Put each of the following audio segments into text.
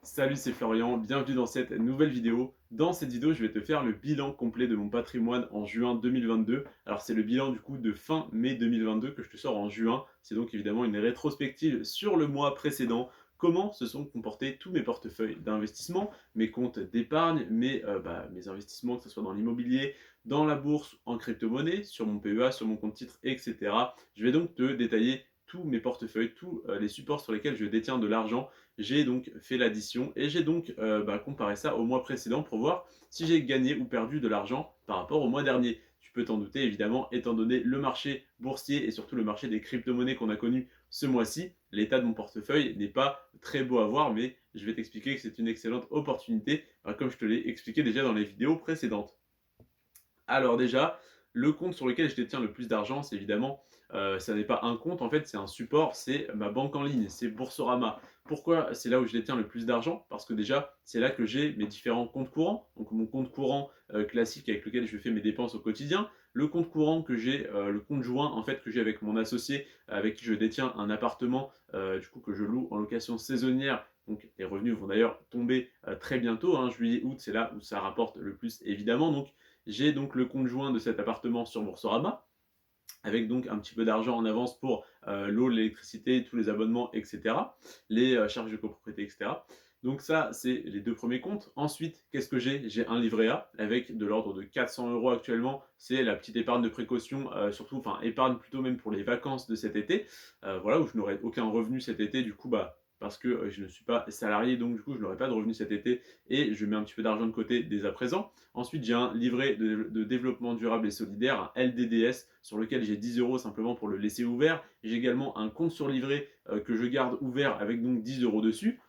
Salut, c'est Florian, bienvenue dans cette nouvelle vidéo. Dans cette vidéo, je vais te faire le bilan complet de mon patrimoine en juin 2022. Alors c'est le bilan du coup de fin mai 2022 que je te sors en juin. C'est donc évidemment une rétrospective sur le mois précédent. Comment se sont comportés tous mes portefeuilles d'investissement, mes comptes d'épargne, mes investissements, que ce soit dans l'immobilier, dans la bourse, en crypto-monnaie, sur mon PEA, sur mon compte titre, etc. Je vais donc te détailler tous mes portefeuilles, tous les supports sur lesquels je détiens de l'argent. J'ai donc fait l'addition et j'ai donc comparé ça au mois précédent pour voir si j'ai gagné ou perdu de l'argent par rapport au mois dernier. Tu peux t'en douter évidemment, étant donné le marché boursier et surtout le marché des crypto-monnaies qu'on a connu ce mois-ci, l'état de mon portefeuille n'est pas très beau à voir, mais je vais t'expliquer que c'est une excellente opportunité, comme je te l'ai expliqué déjà dans les vidéos précédentes. Alors déjà, le compte sur lequel je détiens le plus d'argent, c'est évidemment, ça n'est pas un compte en fait, c'est un support, c'est ma banque en ligne, c'est Boursorama. Pourquoi c'est là où je détiens le plus d'argent? Parce que déjà, c'est là que j'ai mes différents comptes courants. Donc mon compte courant, classique avec lequel je fais mes dépenses au quotidien. Le compte courant que j'ai, le compte joint en fait que j'ai avec mon associé, avec qui je détiens un appartement, du coup que je loue en location saisonnière. Donc les revenus vont d'ailleurs tomber, très bientôt, hein, juillet, août, c'est là où ça rapporte le plus évidemment. Donc j'ai donc le compte joint de cet appartement sur Boursorama, avec donc un petit peu d'argent en avance pour l'eau, l'électricité, tous les abonnements, etc. Les charges de copropriété, etc. Donc ça, c'est les deux premiers comptes. Ensuite, qu'est-ce que j'ai? J'ai un livret A avec de l'ordre de 400 euros actuellement. C'est la petite épargne de précaution, surtout, enfin épargne plutôt même pour les vacances de cet été. Voilà, où je n'aurai aucun revenu cet été. Du coup, parce que je ne suis pas salarié, donc du coup, je n'aurai pas de revenu cet été et je mets un petit peu d'argent de côté dès à présent. Ensuite, j'ai un livret de développement durable et solidaire, un LDDS, sur lequel j'ai 10 euros simplement pour le laisser ouvert. J'ai également un compte sur livret que je garde ouvert avec donc 10 euros dessus.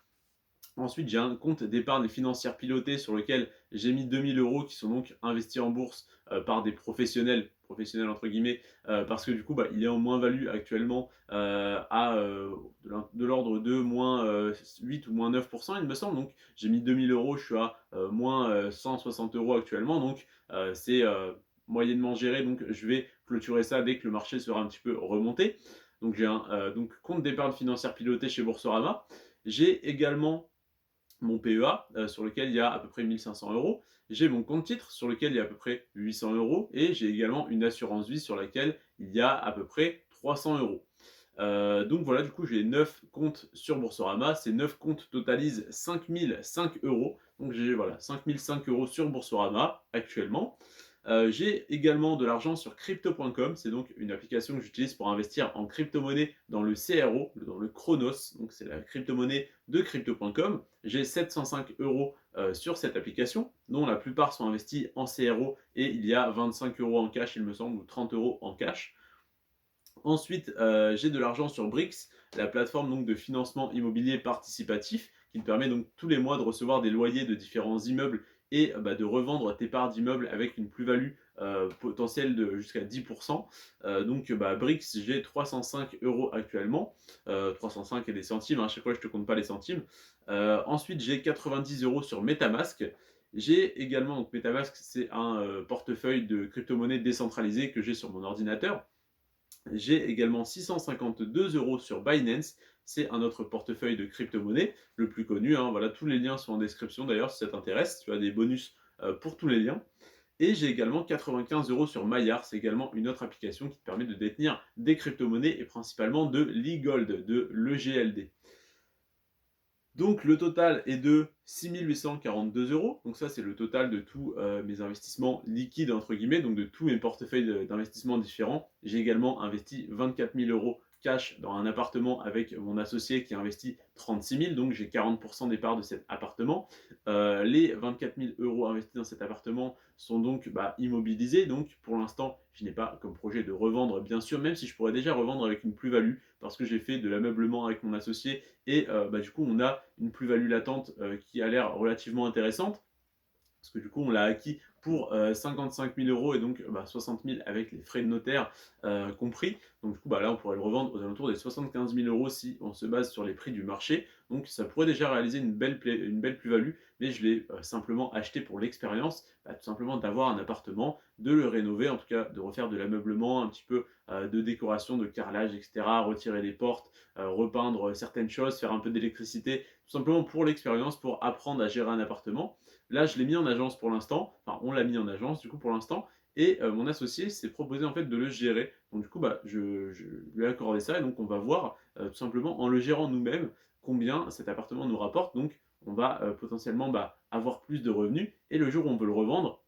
Ensuite, j'ai un compte d'épargne financière pilotée sur lequel j'ai mis 2000 euros qui sont donc investis en bourse par des professionnels entre guillemets, parce que du coup, il est en moins-value actuellement à de l'ordre de moins 8 ou moins 9%, il me semble. Donc, j'ai mis 2000 euros, je suis à moins 160 euros actuellement. Donc, c'est moyennement géré. Donc, je vais clôturer ça dès que le marché sera un petit peu remonté. Donc, j'ai un compte d'épargne financière pilotée chez Boursorama. J'ai également mon PEA sur lequel il y a à peu près 1500 euros. J'ai mon compte titre sur lequel il y a à peu près 800 euros. Et j'ai également une assurance vie sur laquelle il y a à peu près 300 euros. Donc voilà, du coup, j'ai 9 comptes sur Boursorama. Ces 9 comptes totalisent 5005 euros. Donc j'ai voilà, 5005 euros sur Boursorama actuellement. J'ai également de l'argent sur crypto.com. C'est donc une application que j'utilise pour investir en crypto-monnaie dans le CRO, dans le Chronos. Donc c'est la crypto-monnaie de crypto.com. J'ai 705 euros sur cette application, dont la plupart sont investis en CRO et il y a 25 euros en cash, il me semble, ou 30 euros en cash. Ensuite, j'ai de l'argent sur Brix, la plateforme donc de financement immobilier participatif, qui te permet donc tous les mois de recevoir des loyers de différents immeubles et de revendre tes parts d'immeubles avec une plus-value potentielle de jusqu'à 10%. Brix, j'ai 305 euros actuellement, 305 et des centimes, hein, à chaque fois je te compte pas les centimes. Ensuite, j'ai 90 euros sur Metamask. J'ai également, donc Metamask, c'est un portefeuille de crypto-monnaies décentralisé que j'ai sur mon ordinateur. J'ai également 652 euros sur Binance. C'est un autre portefeuille de crypto-monnaie, le plus connu, hein. Voilà, tous les liens sont en description d'ailleurs si ça t'intéresse. Tu as des bonus pour tous les liens. Et j'ai également 95 euros sur Maillard. C'est également une autre application qui te permet de détenir des crypto-monnaies et principalement de l'e-gold, de l'EGLD. Donc le total est de 6 842 euros. Donc ça, c'est le total de tous mes investissements liquides, entre guillemets, donc de tous mes portefeuilles d'investissement différents. J'ai également investi 24 000 euros cash dans un appartement avec mon associé qui a investi 36 000, donc j'ai 40% des parts de cet appartement. Les 24 000 euros investis dans cet appartement sont donc immobilisés, donc pour l'instant, je n'ai pas comme projet de revendre, bien sûr, même si je pourrais déjà revendre avec une plus-value, parce que j'ai fait de l'ameublement avec mon associé et du coup, on a une plus-value latente qui a l'air relativement intéressante parce que du coup, on l'a acquis pour 55 000 euros et donc 60 000 avec les frais de notaire compris. Donc du coup, là, on pourrait le revendre aux alentours des 75 000 euros si on se base sur les prix du marché. Donc ça pourrait déjà réaliser une belle plus-value, mais je l'ai simplement acheté pour l'expérience, tout simplement d'avoir un appartement, de le rénover, en tout cas de refaire de l'ameublement, un petit peu de décoration, de carrelage, etc., retirer les portes, repeindre certaines choses, faire un peu d'électricité, tout simplement pour l'expérience, pour apprendre à gérer un appartement. Là, je l'ai mis en agence pour l'instant, enfin on l'a mis en agence du coup pour l'instant, et mon associé s'est proposé en fait de le gérer. Donc du coup, bah, je lui ai accordé ça, et donc on va voir tout simplement en le gérant nous-mêmes combien cet appartement nous rapporte. Donc on va potentiellement avoir plus de revenus, et le jour où on veut le revendre,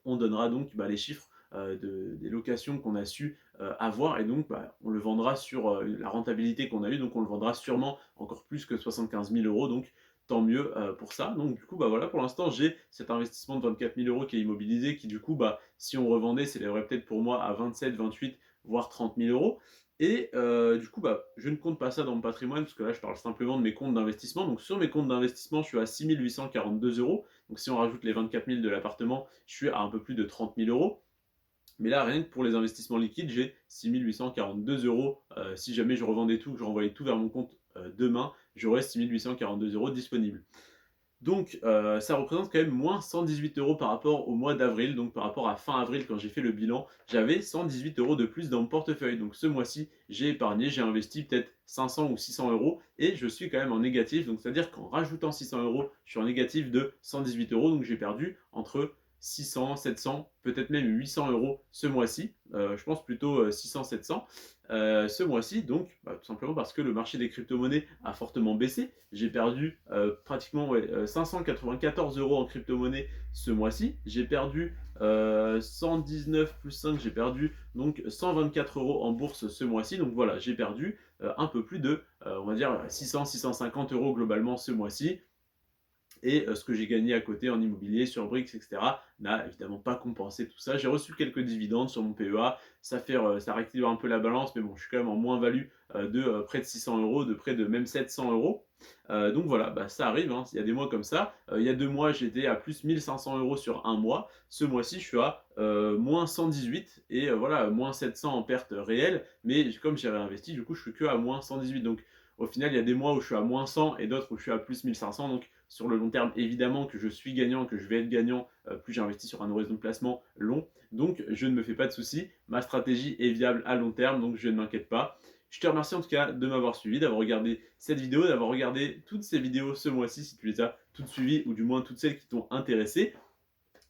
on donnera donc les chiffres des locations qu'on a su avoir, et donc on le vendra sur la rentabilité qu'on a eue, donc on le vendra sûrement encore plus que 75 000 euros, donc tant mieux pour ça. Donc du coup, voilà, pour l'instant, j'ai cet investissement de 24 000 euros qui est immobilisé, qui du coup, si on revendait, s'élèverait peut-être pour moi à 27, 28, voire 30 000 euros. Et du coup, je ne compte pas ça dans mon patrimoine, parce que là, je parle simplement de mes comptes d'investissement. Donc sur mes comptes d'investissement, je suis à 6 842 euros. Donc si on rajoute les 24 000 de l'appartement, je suis à un peu plus de 30 000 euros. Mais là, rien que pour les investissements liquides, j'ai 6 842 euros. Si jamais je revendais tout, que je renvoyais tout vers mon compte demain, j'aurais 6 842 euros disponibles. Donc ça représente quand même moins 118 euros par rapport au mois d'avril. Donc par rapport à fin avril, quand j'ai fait le bilan, j'avais 118 euros de plus dans mon portefeuille. Donc ce mois-ci, j'ai épargné, j'ai investi peut-être 500 ou 600 euros, et je suis quand même en négatif. Donc c'est-à-dire qu'en rajoutant 600 euros, je suis en négatif de 118 euros. Donc j'ai perdu entre 600, 700, peut-être même 800 euros ce mois-ci. Je pense plutôt 600, 700 ce mois-ci. Donc tout simplement parce que le marché des crypto-monnaies a fortement baissé. J'ai perdu pratiquement 594 euros en crypto-monnaie ce mois-ci. J'ai perdu 119 plus 5, j'ai perdu donc 124 euros en bourse ce mois-ci. Donc voilà, j'ai perdu un peu plus de, on va dire, 600, 650 euros globalement ce mois-ci. Et ce que j'ai gagné à côté en immobilier, sur Brix, etc., n'a évidemment pas compensé tout ça. J'ai reçu quelques dividendes sur mon PEA, ça rééquilibre un peu la balance, mais bon, je suis quand même en moins-value de près de 600 euros, de près de même 700 euros. Donc voilà, ça arrive, hein, il y a des mois comme ça. Il y a 2 mois, j'étais à plus 1500 euros sur un mois. Ce mois-ci, je suis à moins 118, et voilà, moins 700 en perte réelle. Mais comme j'ai réinvesti, du coup, je suis que à moins 118. Donc au final, il y a des mois où je suis à moins 100 et d'autres où je suis à plus 1500. Donc sur le long terme, évidemment que je suis gagnant, que je vais être gagnant, plus j'investis sur un horizon de placement long. Donc je ne me fais pas de soucis. Ma stratégie est viable à long terme, donc je ne m'inquiète pas. Je te remercie en tout cas de m'avoir suivi, d'avoir regardé cette vidéo, d'avoir regardé toutes ces vidéos ce mois-ci, si tu les as toutes suivies, ou du moins toutes celles qui t'ont intéressé.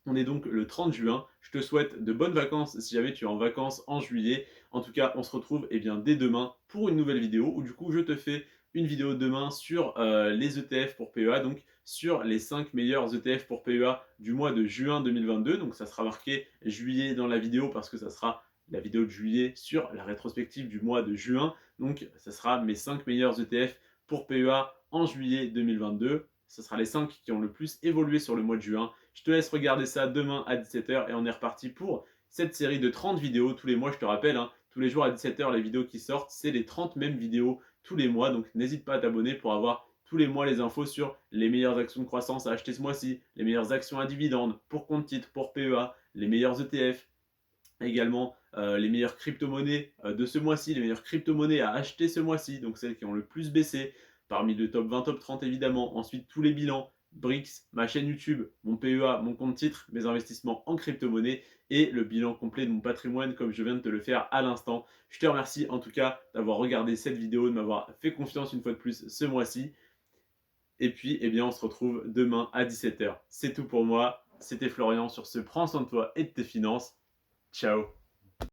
On est donc le 30 juin. Je te souhaite de bonnes vacances si jamais tu es en vacances en juillet. En tout cas, on se retrouve dès demain pour une nouvelle vidéo, où du coup je te fais une vidéo demain sur les ETF pour PEA, donc sur les 5 meilleurs ETF pour PEA du mois de juin 2022. Donc ça sera marqué juillet dans la vidéo parce que ça sera la vidéo de juillet sur la rétrospective du mois de juin. Donc ça sera mes 5 meilleurs ETF pour PEA en juillet 2022. Ce sera les 5 qui ont le plus évolué sur le mois de juin. Je te laisse regarder ça demain à 17h, et on est reparti pour cette série de 30 vidéos tous les mois. Je te rappelle, hein, tous les jours à 17h, les vidéos qui sortent, c'est les 30 mêmes vidéos tous les mois. Donc n'hésite pas à t'abonner pour avoir tous les mois les infos sur les meilleures actions de croissance à acheter ce mois-ci, les meilleures actions à dividendes pour compte titre, pour PEA, les meilleurs ETF, également les meilleures crypto-monnaies de ce mois-ci, les meilleures crypto-monnaies à acheter ce mois-ci, donc celles qui ont le plus baissé, parmi le top 20, top 30 évidemment. Ensuite, tous les bilans, Brix, ma chaîne YouTube, mon PEA, mon compte titre, mes investissements en crypto-monnaie, et le bilan complet de mon patrimoine comme je viens de te le faire à l'instant. Je te remercie en tout cas d'avoir regardé cette vidéo, de m'avoir fait confiance une fois de plus ce mois-ci. Et puis, on se retrouve demain à 17h. C'est tout pour moi. C'était Florian sur ce Prends soin de toi et de tes finances. Ciao.